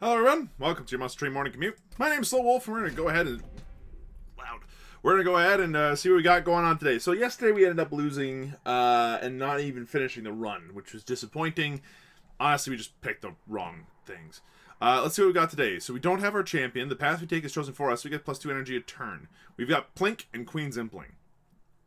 Hello everyone, welcome to your must-stream morning commute. My name is SlowWolf, and we're going to go ahead and... We're going to go ahead and see what we got going on today. So yesterday we ended up losing and not even finishing the run, which was disappointing. Honestly, we just picked the wrong things. Let's see what we got today. So we don't have our champion. The path we take is chosen for us. We get +2 energy a turn. We've got Plink and Queen's Impling.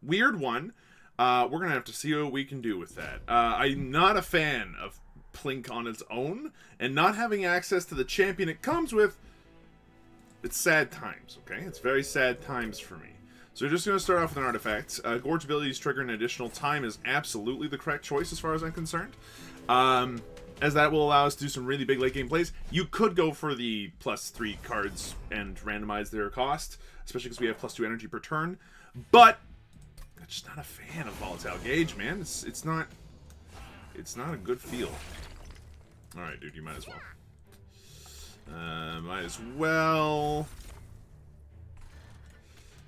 Weird one. We're going to have to see what we can do with that. I'm not a fan of Plink on its own, and not having access to the champion it comes with, it's sad times, okay? It's very sad times for me. So we're just going to start off with an artifact. Gorge abilities trigger an additional time is absolutely the correct choice as far as I'm concerned. As that will allow us to do some really big late game plays. You could go for the +3 cards and randomize their cost, especially because we have +2 energy per turn. But I'm just not a fan of Volatile Gauge, man. It's not a good feel. Alright, dude, you might as well. Might as well.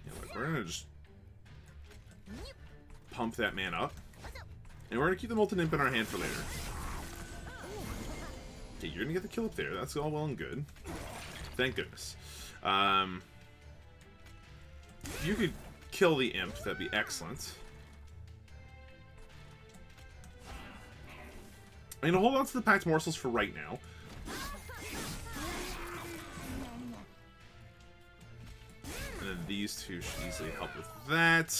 Yeah, look, we're gonna just pump that man up. And we're gonna keep the Molten Imp in our hand for later. Okay, you're gonna get the kill up there. That's all well and good. Thank goodness. If you could kill the Imp, that'd be excellent. I'm gonna hold on to the packed morsels for right now. And then these two should easily help with that.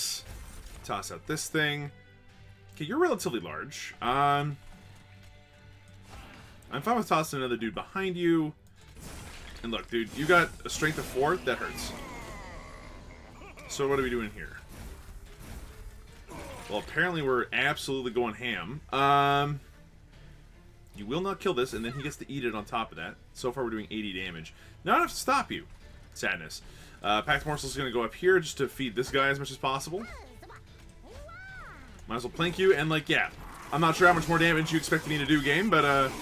Toss out this thing. Okay, you're relatively large. I'm fine with tossing another dude behind you. And look, dude, you got a strength of 4. That hurts. So what are we doing here? Well, apparently we're absolutely going ham. You will not kill this, and then he gets to eat it on top of that. So far, we're doing 80 damage. Not enough to stop you. Sadness. Packed Morsel is going to go up here just to feed this guy as much as possible. Might as well plink you, and, like, yeah. I'm not sure how much more damage you expected me to do, game, but,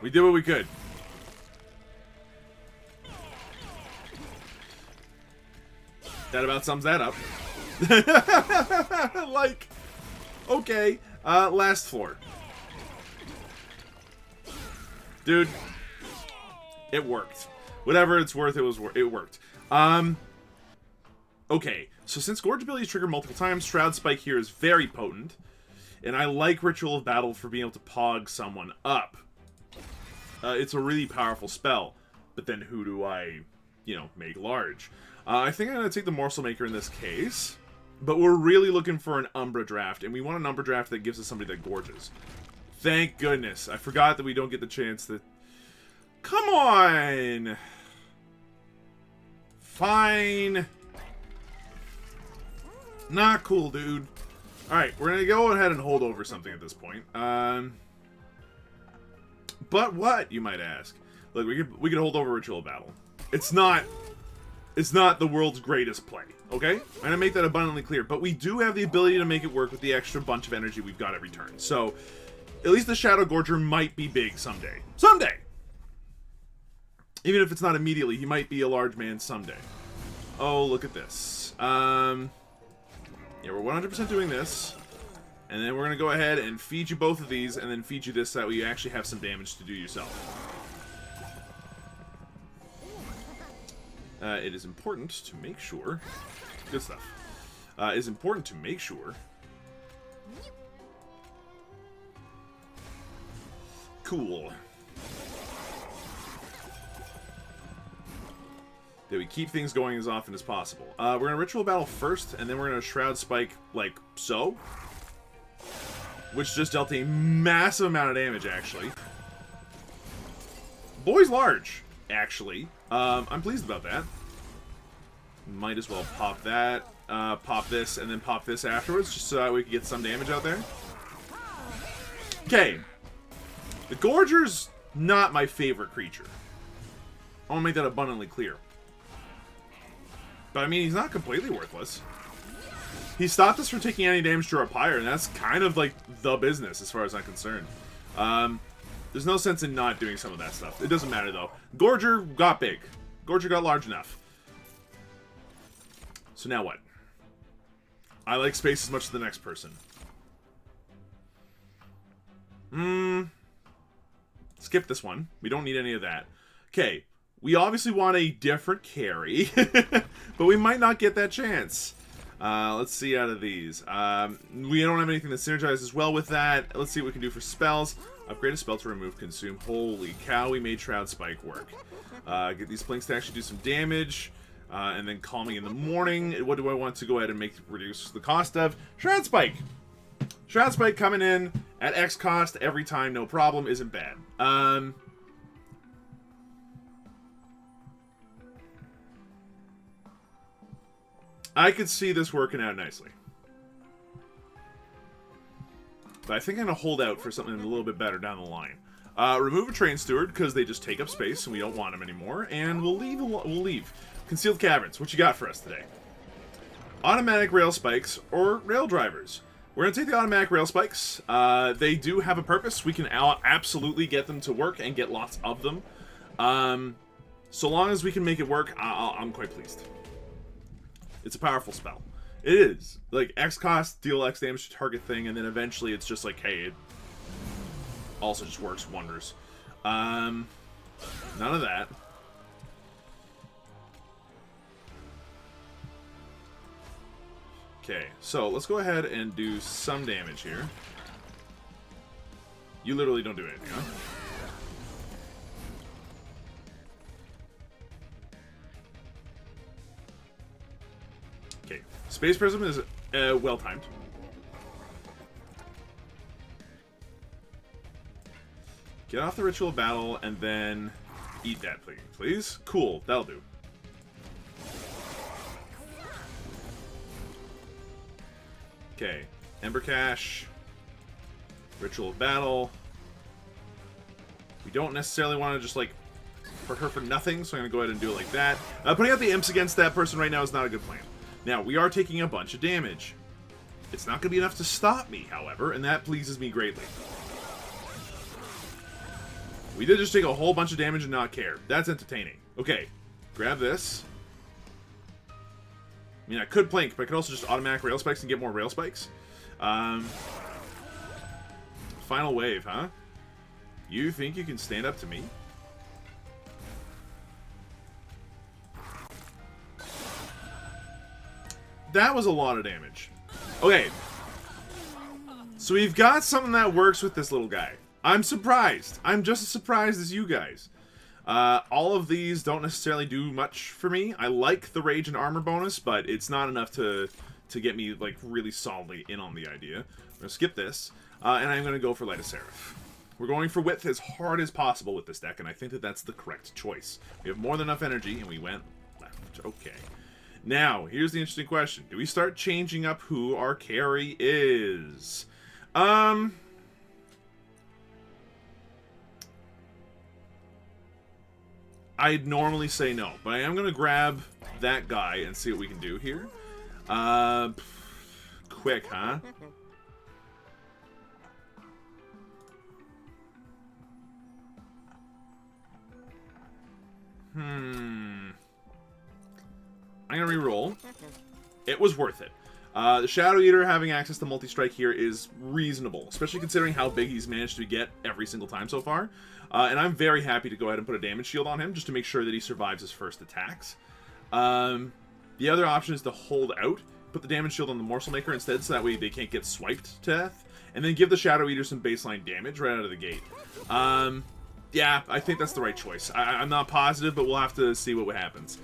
we did what we could. That about sums that up. Like, okay. Last floor. Dude, it worked. Whatever it's worth, it worked. Okay, so since Gorge abilities trigger multiple times, Shroud Spike here is very potent. And I like Ritual of Battle for being able to pog someone up. It's a really powerful spell. But then who do I, make large? I think I'm going to take the Morsel Maker in this case. But we're really looking for an Umbra draft, and we want an Umbra draft that gives us somebody that gorges. Thank goodness. I forgot that we don't get the chance to... Come on! Fine. Not cool, dude. Alright, we're gonna go ahead and hold over something at this point. But what, you might ask? Look, we could hold over Ritual Battle. It's not the world's greatest play, okay? I'm gonna make that abundantly clear. But we do have the ability to make it work with the extra bunch of energy we've got every turn. So... at least the Shadow Gorger might be big someday. Someday! Even if it's not immediately, he might be a large man someday. Oh, look at this. Yeah, we're 100% doing this. And then we're going to go ahead and feed you both of these, and then feed you this so that way you actually have some damage to do yourself. It is important to make sure... Good stuff. It is important to make sure... Cool. That we keep things going as often as possible. We're going to Ritual Battle first, and then we're going to Shroud Spike, like so. Which just dealt a massive amount of damage, actually. Boy's large, actually. I'm pleased about that. Might as well pop that, pop this, and then pop this afterwards, just so that we can get some damage out there. Okay. The Gorger's not my favorite creature. I want to make that abundantly clear. But I mean, he's not completely worthless. He stopped us from taking any damage to our Pyre, and that's kind of like the business as far as I'm concerned. There's no sense in not doing some of that stuff. It doesn't matter though. Gorger got big. Gorger got large enough. So now what? I like space as much as the next person. Skip this one. We don't need any of that. Okay. We obviously want a different carry, but we might not get that chance. Let's see out of these. We don't have anything that synergizes well with that. Let's see what we can do for spells. Upgrade a spell to remove consume. Holy cow, we made Shroud Spike work. Get these blinks to actually do some damage. And then Calming in the morning. What do I want to go ahead and reduce the cost of? Shroud Spike! Shroud Spike coming in at X cost every time, no problem, isn't bad. I could see this working out nicely. But I think I'm going to hold out for something a little bit better down the line. Remove a train steward, because they just take up space and we don't want them anymore. And we'll leave. Concealed caverns. What you got for us today? Automatic rail spikes or rail drivers. We're going to take the automatic rail spikes. They do have a purpose. We can absolutely get them to work and get lots of them. So long as we can make it work, I'm quite pleased. It's a powerful spell. It is. Like, X cost, deal X damage to target thing, and then eventually it's just like, hey, it also just works wonders. None of that. Okay, so let's go ahead and do some damage here. You literally don't do anything, huh? Okay, Space Prism is well-timed. Get off the Ritual of Battle and then eat that, please. Cool, that'll do. Okay, Ember Cache, Ritual of Battle. We don't necessarily want to just, like, hurt her for nothing, so I'm going to go ahead and do it like that. Putting out the imps against that person right now is not a good plan. Now, we are taking a bunch of damage. It's not going to be enough to stop me, however, and that pleases me greatly. We did just take a whole bunch of damage and not care. That's entertaining. Okay, grab this. I mean, I could plank, but I could also just automatic rail spikes and get more rail spikes. Final wave, huh? You think you can stand up to me? That was a lot of damage. Okay. So we've got something that works with this little guy. I'm surprised. I'm just as surprised as you guys. All of these don't necessarily do much for me. I like the rage and armor bonus, but it's not enough to get me, like, really solidly in on the idea. I'm going to skip this, and I'm going to go for Light of Seraph. We're going for width as hard as possible with this deck, and I think that that's the correct choice. We have more than enough energy, and we went left. Okay. Now, here's the interesting question. Do we start changing up who our carry is? I'd normally say no, but I am going to grab that guy and see what we can do here. Quick, huh? I'm going to reroll. It was worth it. The Shadow Eater having access to multi-strike here is reasonable, especially considering how big he's managed to get every single time so far. And I'm very happy to go ahead and put a damage shield on him just to make sure that he survives his first attacks. The other option is to hold out, put the damage shield on the Morsel Maker instead so that way they can't get swiped to death, and then give the Shadow Eater some baseline damage right out of the gate. Yeah, I think that's the right choice. I'm not positive, but we'll have to see what happens.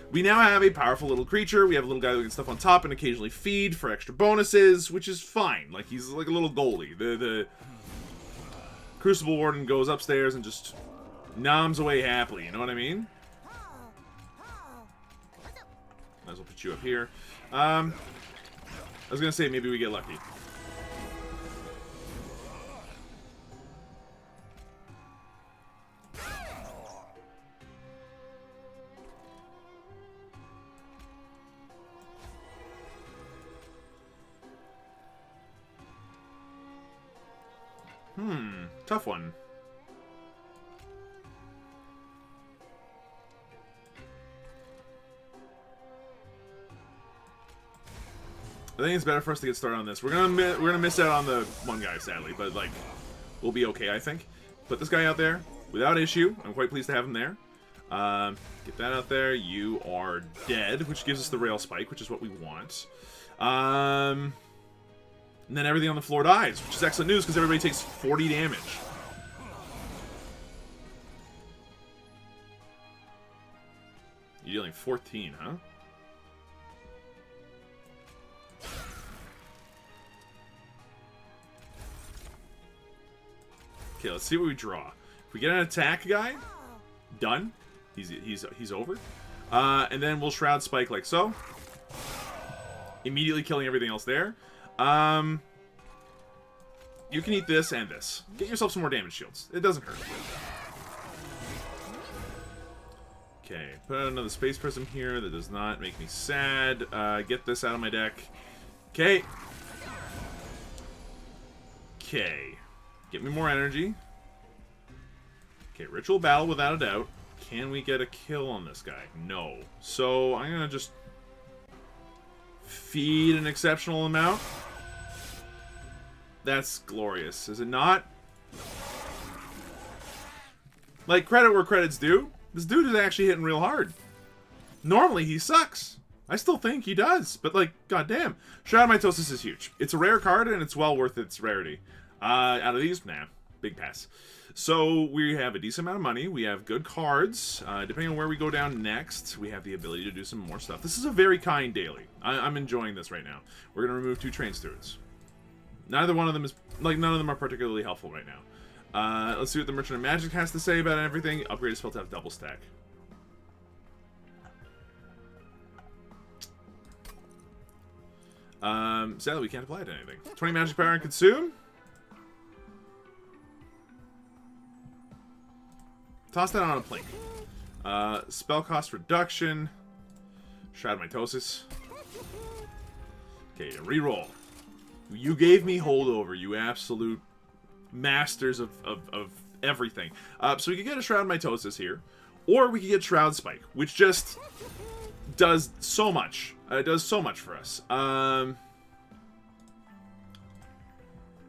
We now have a powerful little creature. We have a little guy that can stuff on top and occasionally feed for extra bonuses, which is fine. Like, he's like a little goalie. The Crucible Warden goes upstairs and just noms away happily, you know what I mean? Might as well put you up here. I was gonna say maybe we get lucky. Tough one. I think it's better for us to get started on this. We're gonna miss out on the one guy, sadly, but like we'll be okay, I think. put this guy out there without issue. I'm quite pleased to have him there. Get that out there. You are dead, which gives us the rail spike, which is what we want. And then everything on the floor dies, which is excellent news because everybody takes 40 damage. You're dealing 14, huh? Okay, let's see what we draw. If we get an attack guy, done. He's over. And then we'll Shroud Spike like so. Immediately killing everything else there. You can eat this and this. Get yourself some more damage shields. It doesn't hurt. Okay, put another Space Prism here. That does not make me sad. Get this out of my deck. Okay. Okay. Get me more energy. Okay, Ritual Battle without a doubt. Can we get a kill on this guy? No. So, I'm gonna just feed an exceptional amount. That's glorious, is it not? Like, credit where credit's due. This dude is actually hitting real hard. Normally, he sucks. I still think he does, but, like, goddamn. Shroud of Mitosis is huge. It's a rare card, and it's well worth its rarity. Out of these, nah, big pass. So, we have a decent amount of money. We have good cards. Depending on where we go down next, we have the ability to do some more stuff. This is a very kind daily. I'm enjoying this right now. We're going to remove 2 Train Stewards. Neither one of them is, like, none of them are particularly helpful right now. Let's see what the Merchant of Magic has to say about everything. Upgrade a spell to have double stack. Sadly, we can't apply it to anything. 20 magic power and consume. Toss that on a plink. Spell cost reduction. Shroud of Mitosis. Okay, reroll. You gave me holdover, you absolute masters of everything. So we could get a Shroud of Mitosis here. Or we could get Shroud Spike, which just does so much. It does so much for us. You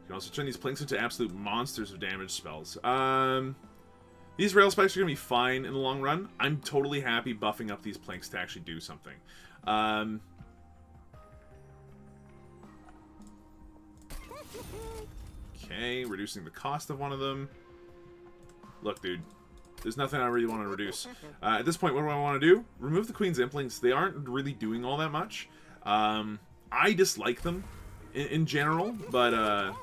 can also turn these plinks into absolute monsters of damage spells. These rail spikes are going to be fine in the long run. I'm totally happy buffing up these plinks to actually do something. Okay, reducing the cost of one of them. Look, dude. There's nothing I really want to reduce. At this point, what do I want to do? Remove the Queen's Implings. They aren't really doing all that much. I dislike them in general, but...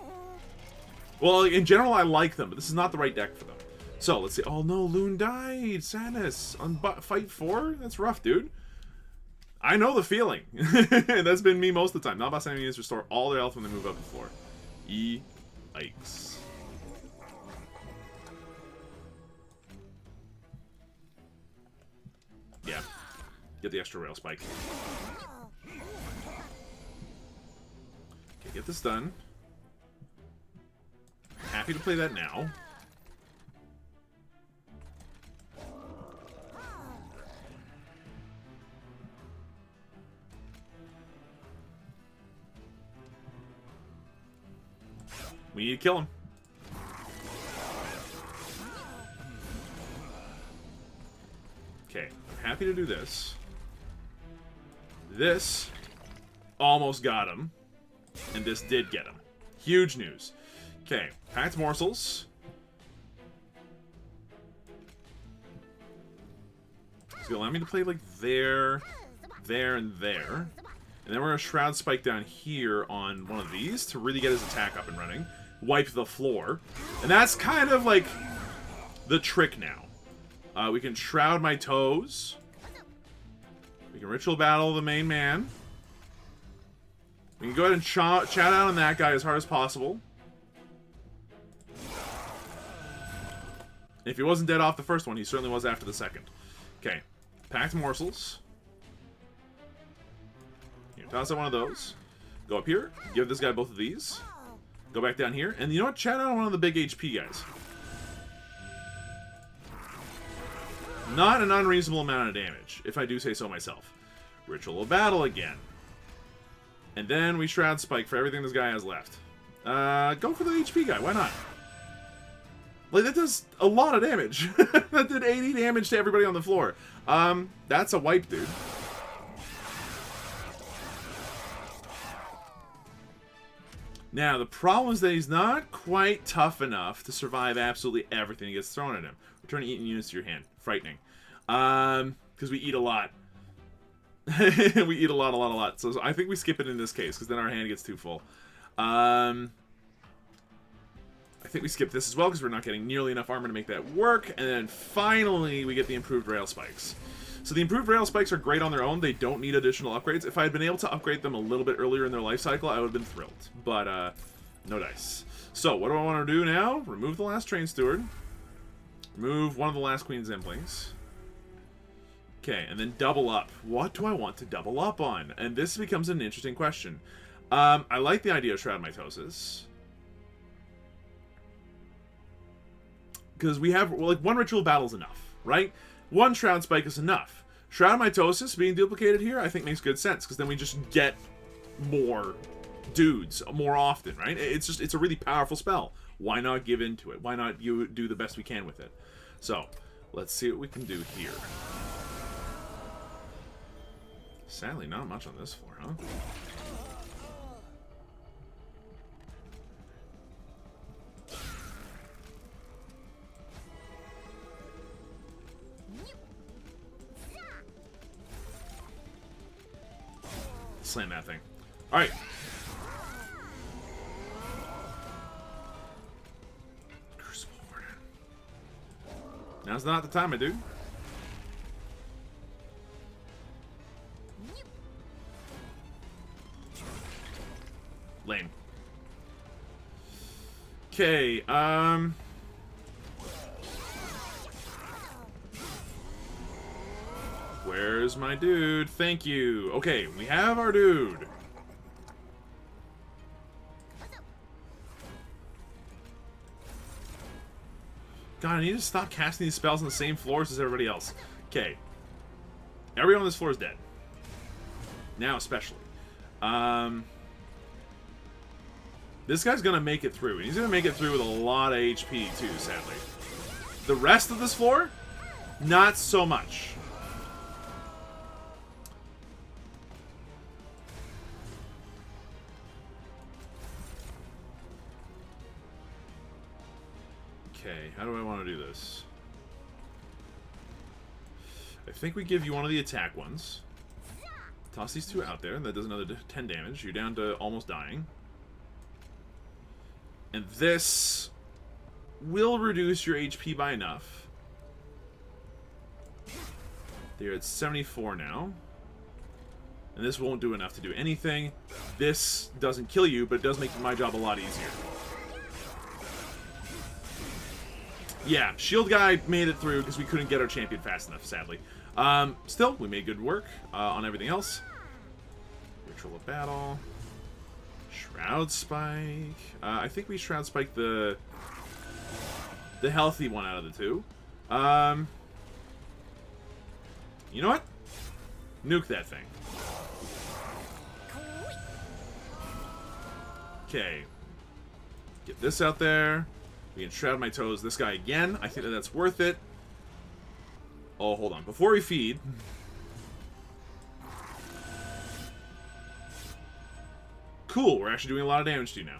well, in general, I like them, but this is not the right deck for them. So, let's see. Oh, no, Loon died. Sadness. On fight 4? That's rough, dude. I know the feeling. That's been me most of the time. Non-boss enemies restore all their health when they move up the floor. Yikes. Yeah. Get the extra rail spike. Okay, get this done. Happy to play that now. We need to kill him. Okay, I'm happy to do this. This almost got him. And this did get him. Huge news. Okay, packed morsels. It's gonna allow me to play like there, there, and there. And then we're gonna Shroud Spike down here on one of these to really get his attack up and running. Wipe the floor. And that's kind of like the trick now. We can Shroud my toes. We can Ritual Battle the main man. We can go ahead and chat out on that guy as hard as possible. If he wasn't dead off the first one, he certainly was after the second. Okay. Packed morsels. Here, toss out one of those. Go up here. Give this guy both of these. Go back down here. And you know what? Chat out on one of the big HP guys. Not an unreasonable amount of damage, if I do say so myself. Ritual of Battle again. And then we Shroud Spike for everything this guy has left. Go for the HP guy. Why not? Like, that does a lot of damage. That did 80 damage to everybody on the floor. That's a wipe, dude. Now, the problem is that he's not quite tough enough to survive absolutely everything that gets thrown at him. Return to eating units to your hand. Frightening. Because we eat a lot. We eat a lot. So I think we skip it in this case, because then our hand gets too full. I think we skip this as well, because we're not getting nearly enough armor to make that work. And then finally, we get the improved rail spikes. So the improved rail spikes are great on their own. They don't need additional upgrades. If I had been able to upgrade them a little bit earlier in their life cycle, I would have been thrilled. But, no dice. So, what do I want to do now? Remove the last train steward. Remove one of the last queen's implings. Okay, and then double up. What do I want to double up on? And this becomes an interesting question. I like the idea of Shroud Mitosis. Because we have, well, like, one ritual battle is enough, right? One Shroud Spike is enough. Shroud Mitosis being duplicated here, I think makes good sense, because then we just get more dudes more often, right? It's a really powerful spell. Why not give into it? Why not do the best we can with it? So, let's see what we can do here. Sadly, not much on this floor, huh? Slam that thing. Alright. Crucible Warden. Now's not the time, my dude. Lame. Okay, where's my dude? Thank you. Okay, we have our dude. God, I need to stop casting these spells on the same floors as everybody else. Okay. Everyone on this floor is dead. Now especially. This guy's gonna make it through. And he's gonna make it through with a lot of HP too, sadly. The rest of this floor, not so much. Okay, how do I want to do this? I think we give you one of the attack ones. Toss these two out there, and that does another 10 damage. You're down to almost dying. And this will reduce your HP by enough. They're at 74 now. And this won't do enough to do anything. This doesn't kill you, but it does make my job a lot easier. Yeah, shield guy made it through because we couldn't get our champion fast enough, sadly. Still, we made good work on everything else. Ritual of Battle. Shroud Spike. I think we Shroud Spike the healthy one out of the two. You know what? Nuke that thing. Okay. Get this out there. We can Shroud my toes this guy again. I think that that's worth it. Oh, hold on. Before we feed... Cool, we're actually doing a lot of damage to you now.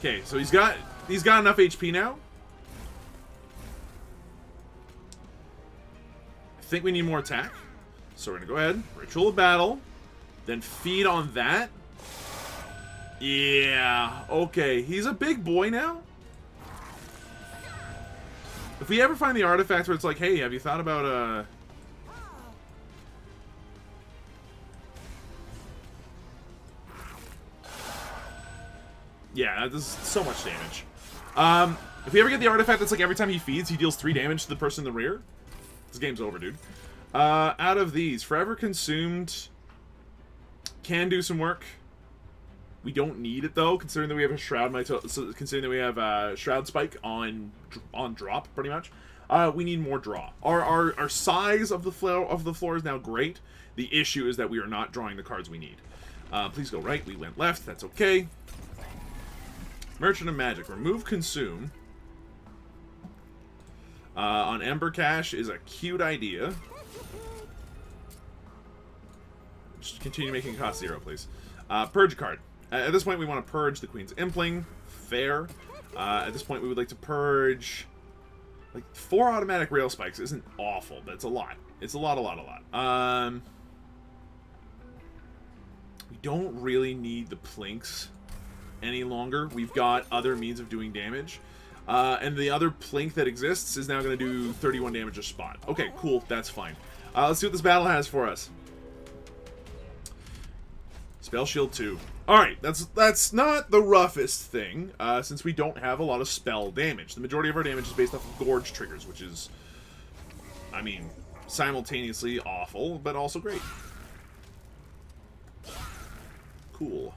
Okay, so he's got enough HP now. I think we need more attack. So we're gonna go ahead, Ritual of Battle, then feed on that. Yeah, okay, he's a big boy now. If we ever find the artifact where it's like, hey, have you thought about yeah, that does so much damage. If we ever get the artifact that's like every time he feeds, he deals 3 damage to the person in the rear, this game's over, dude. Out of these, Forever Consumed can do some work. We don't need it though, considering that we have a Shroud considering that we have a Shroud Spike on drop, pretty much. We need more draw. Our size of the floor is now great. The issue is that we are not drawing the cards we need. Please go right. We went left. That's okay. Merchant of Magic. Remove Consume. On Ember Cache is a cute idea. Just continue making cost 0, please. Purge card. At this point, we want to purge the Queen's Impling. Fair. At this point, we would like to purge... Like, 4 automatic rail spikes isn't awful, but it's a lot. It's a lot. We don't really need the Plinks any longer. We've got other means of doing damage. And the other Plink that exists is now going to do 31 damage a spot. Okay, cool. That's fine. Let's see what this battle has for us. Spell Shield 2. Alright, that's not the roughest thing, since we don't have a lot of spell damage. The majority of our damage is based off of Gorge triggers, which is, I mean, simultaneously awful, but also great. Cool.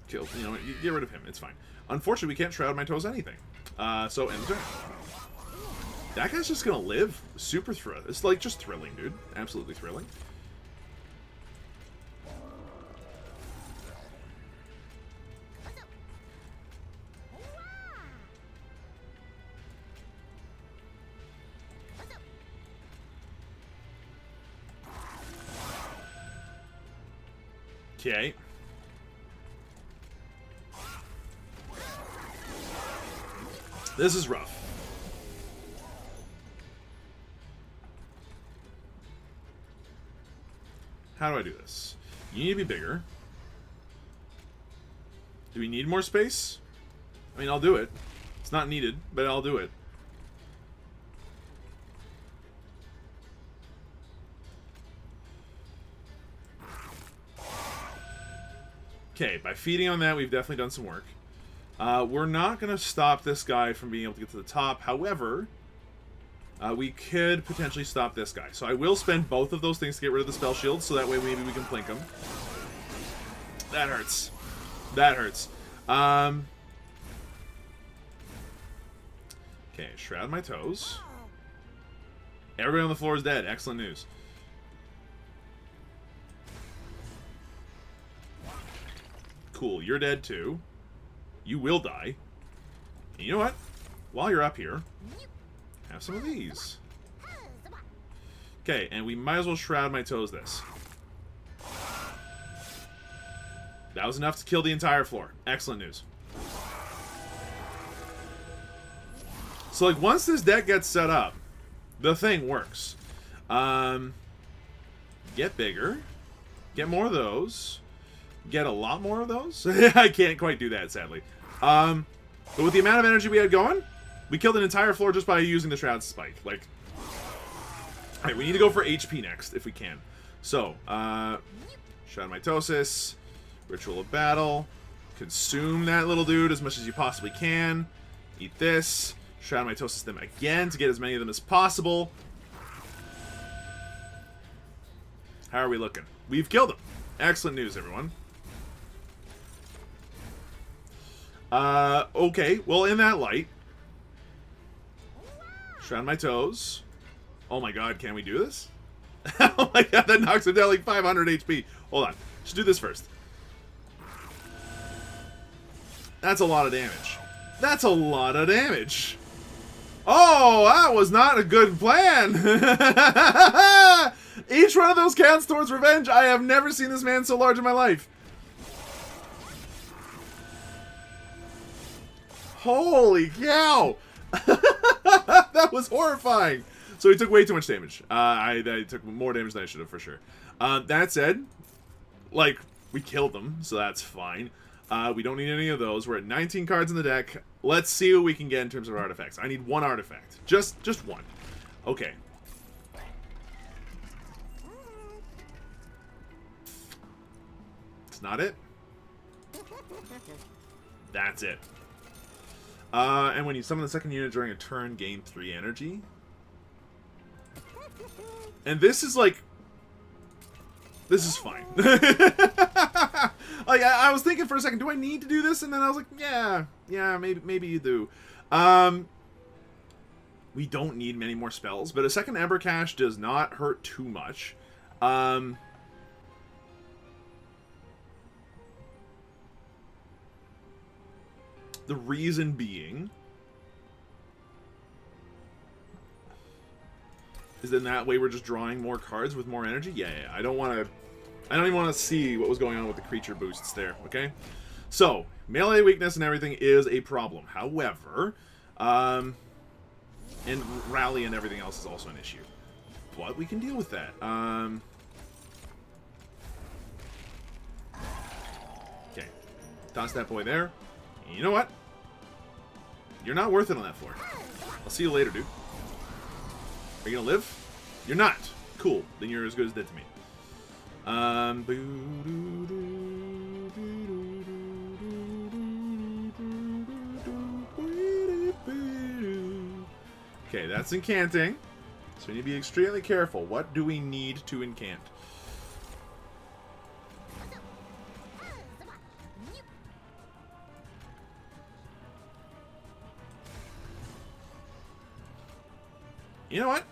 Kill, you know, you get rid of him, it's fine. Unfortunately, we can't Shroud My Toes anything. So, end the turn. That guy's just gonna live. Super thrill. It's like just thrilling, dude. Absolutely thrilling. Okay. This is rough. How do I do this? You need to be bigger. Do we need more space? I mean, I'll do it. It's not needed, but I'll do it. Okay, by feeding on that, we've definitely done some work. We're not going to stop this guy from being able to get to the top. However, we could potentially stop this guy. So I will spend both of those things to get rid of the spell shield, so that way maybe we can plink him. That hurts. That hurts. Okay, Shroud My Toes. Everybody on the floor is dead. Excellent news. Cool, you're dead too. You will die. And you know what? While you're up here, have some of these. Okay, and we might as well Shroud My Toes this. That was enough to kill the entire floor. Excellent news. So, like, once this deck gets set up, the thing works. Get bigger. Get more of those. Get a lot more of those. I can't quite do that, sadly. But with the amount of energy we had going, we killed an entire floor just by using the Shroud Spike. Like, alright, we need to go for HP next, if we can. So, Shroud Mitosis, Ritual of Battle, consume that little dude as much as you possibly can. Eat this, Shroud Mitosis them again to get as many of them as possible. How are we looking? We've killed them. Excellent news, everyone. Okay, well, in that light, Shroud My Toes. Oh my god, can we do this? Oh my god, that knocks him down like 500 HP. Hold on, let's do this first. That's a lot of damage. That's a lot of damage. Oh, that was not a good plan. Each one of those counts towards revenge. I have never seen this man so large in my life. Holy cow! That was horrifying. So he took way too much damage. I took more damage than I should have, for sure. That said, like, we killed them, so that's fine. We don't need any of those. We're at 19 cards in the deck. Let's see what we can get in terms of artifacts. I need one artifact. Just one. Okay. It's not it. That's it. And when you summon the second unit during a turn, gain 3 energy. And this is like... This is fine. Like, I was thinking for a second, do I need to do this? And then I was like, yeah, maybe you do. We don't need many more spells, but a second Ember Cache does not hurt too much. The reason being is that in that way we're just drawing more cards with more energy. Yeah. I don't even want to see what was going on with the creature boosts there. Okay. So melee weakness and everything is a problem. However, and rally and everything else is also an issue. But we can deal with that. Okay. Toss that boy there. And you know what? You're not worth it on that floor. I'll see you later, dude. Are you gonna live? You're not. Cool. Then you're as good as dead to me. Okay, that's incanting. So we need to be extremely careful. What do we need to incant? You know what?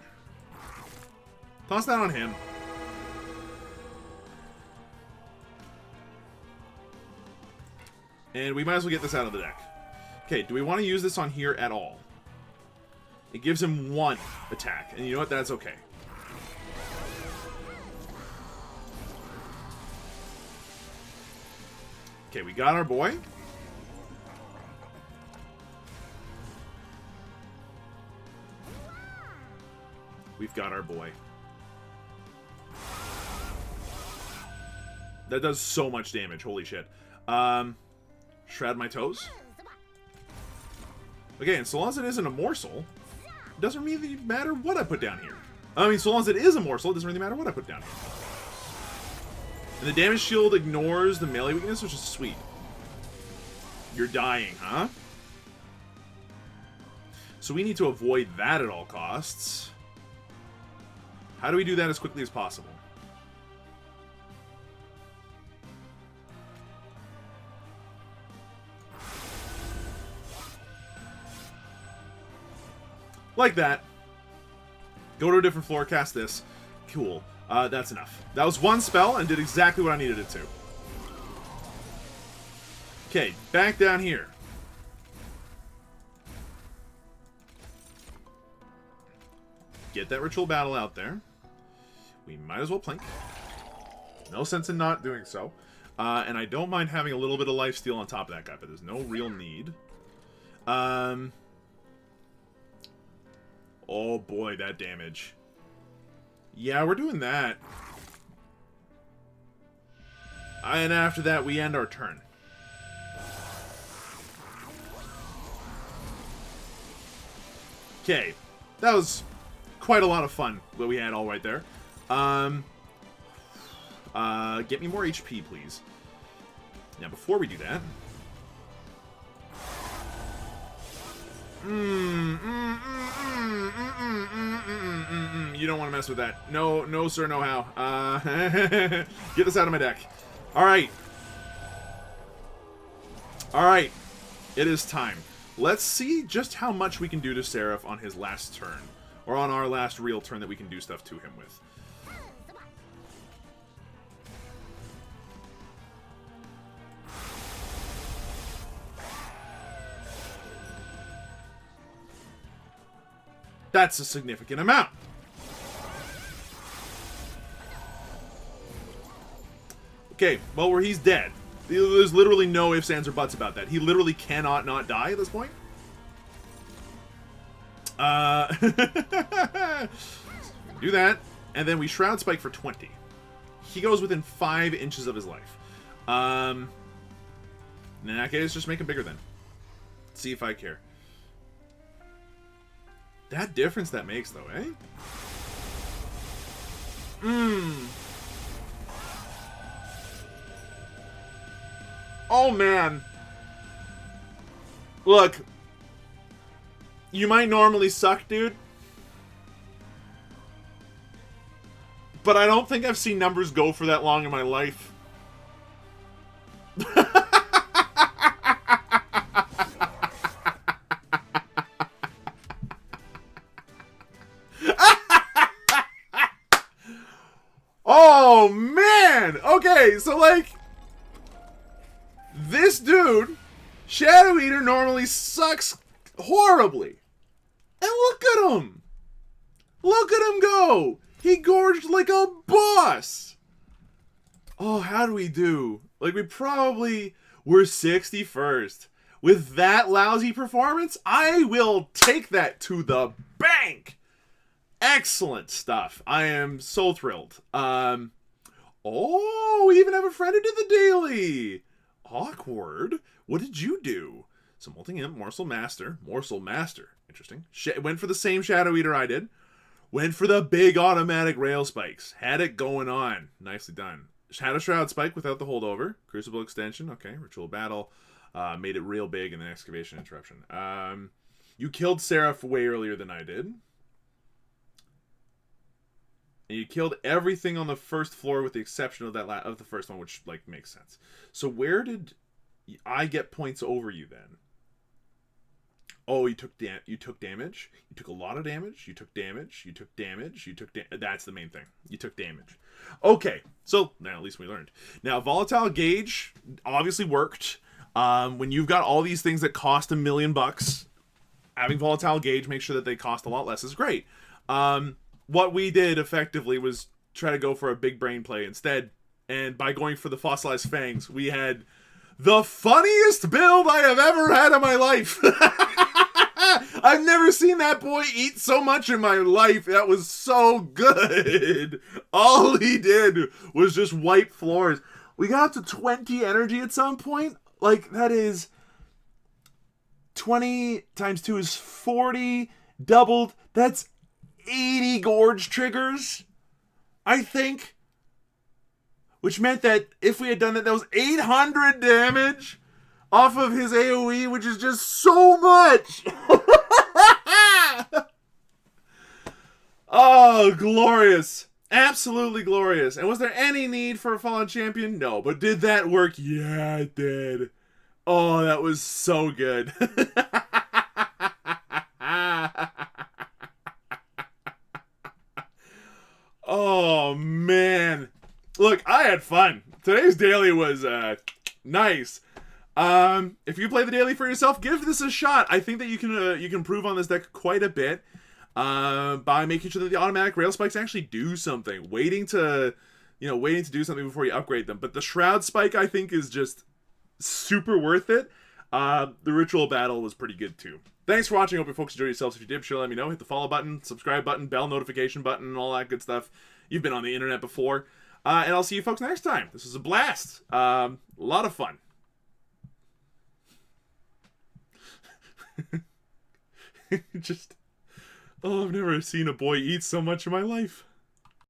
Toss that on him. And we might as well get this out of the deck. Okay, do we want to use this on here at all? It gives him 1 attack. And you know what? That's okay. Okay, we got our boy. We've got our boy. That does so much damage. Holy shit. Shroud my toes. Okay, and so long as it isn't a morsel, it doesn't really matter what I put down here. I mean, so long as it is a morsel, it doesn't really matter what I put down here. And the damage shield ignores the melee weakness, which is sweet. You're dying, huh? So we need to avoid that at all costs. How do we do that as quickly as possible? Like that. Go to a different floor, cast this. Cool. That's enough. That was 1 spell and did exactly what I needed it to. Okay, back down here. Get that ritual battle out there. We might as well plink. No sense in not doing so. And I don't mind having a little bit of lifesteal on top of that guy, but there's no real need. Oh boy, that damage. Yeah, we're doing that. And after that, we end our turn. Okay. That was quite a lot of fun that we had all right there. Get me more HP, please. Now, before we do that... You don't want to mess with that. No, no, sir, no how. Get this out of my deck. Alright. Alright. It is time. Let's see just how much we can do to Seraph on his last turn. Or on our last real turn that we can do stuff to him with. That's a significant amount. Okay, well, where he's dead. There's literally no ifs, ands, or buts about that. He literally cannot not die at this point. Do that, and then we Shroud Spike for 20. He goes within 5 inches of his life. In that case, just make him bigger then. See if I care. That difference that makes, though, eh? Oh, man. Look. You might normally suck, dude. But I don't think I've seen numbers go for that long in my life. Oh, man! Okay, so, like... This dude, Shadow Eater normally sucks horribly. And look at him. Look at him go. He gorged like a boss. Oh, how do we do? Like, we probably were 61st. With that lousy performance, I will take that to the bank. Excellent stuff. I am so thrilled. Oh, we even have a friend who did the daily. Awkward. What did you do? So Molting Imp, Morsel Master. Morsel Master. Interesting. Went for the same Shadow Eater I did. Went for the big automatic rail spikes. Had it going on. Nicely done. Shadow Shroud Spike without the holdover. Crucible Extension. Okay. Ritual Battle. Made it real big in the Excavation Interruption. You killed Seraph way earlier than I did. And you killed everything on the first floor with the exception of that of the first one, which like makes sense. So where did I get points over you then? Oh, you took damage. You took a lot of damage. You took damage. You took damage. You took that's the main thing. You took damage. Okay, so now at least we learned. Now Volatile Gauge obviously worked. When you've got all these things that cost $1 million, having Volatile Gauge make sure that they cost a lot less is great. What we did effectively was try to go for a big brain play instead, and by going for the Fossilized Fangs, we had the funniest build I have ever had in my life. I've never seen that boy eat so much in my life. That was so good. All he did was just wipe floors. We got up to 20 energy at some point. Like, that is 20 times 2 is 40. Doubled. That's 80 gorge triggers, I think. Which meant that if we had done that, that was 800 damage off of his AoE, which is just so much. Oh, glorious. Absolutely glorious. And was there any need for a fallen champion? No. But did that work? Yeah, it did. Oh, that was so good. Oh, man. Look, I had fun. Today's daily was nice. If you play the daily for yourself, give this a shot. I think that you can improve on this deck quite a bit by making sure that the automatic rail spikes actually do something. Waiting to do something before you upgrade them. But the Shroud Spike, I think, is just super worth it. The Ritual Battle was pretty good too. Thanks for watching. Hope you folks enjoyed yourselves. If you did, be sure to let me know. Hit the follow button, subscribe button, bell notification button, and all that good stuff. You've been on the internet before. And I'll see you folks next time. This was a blast. A lot of fun. Just, oh, I've never seen a boy eat so much in my life.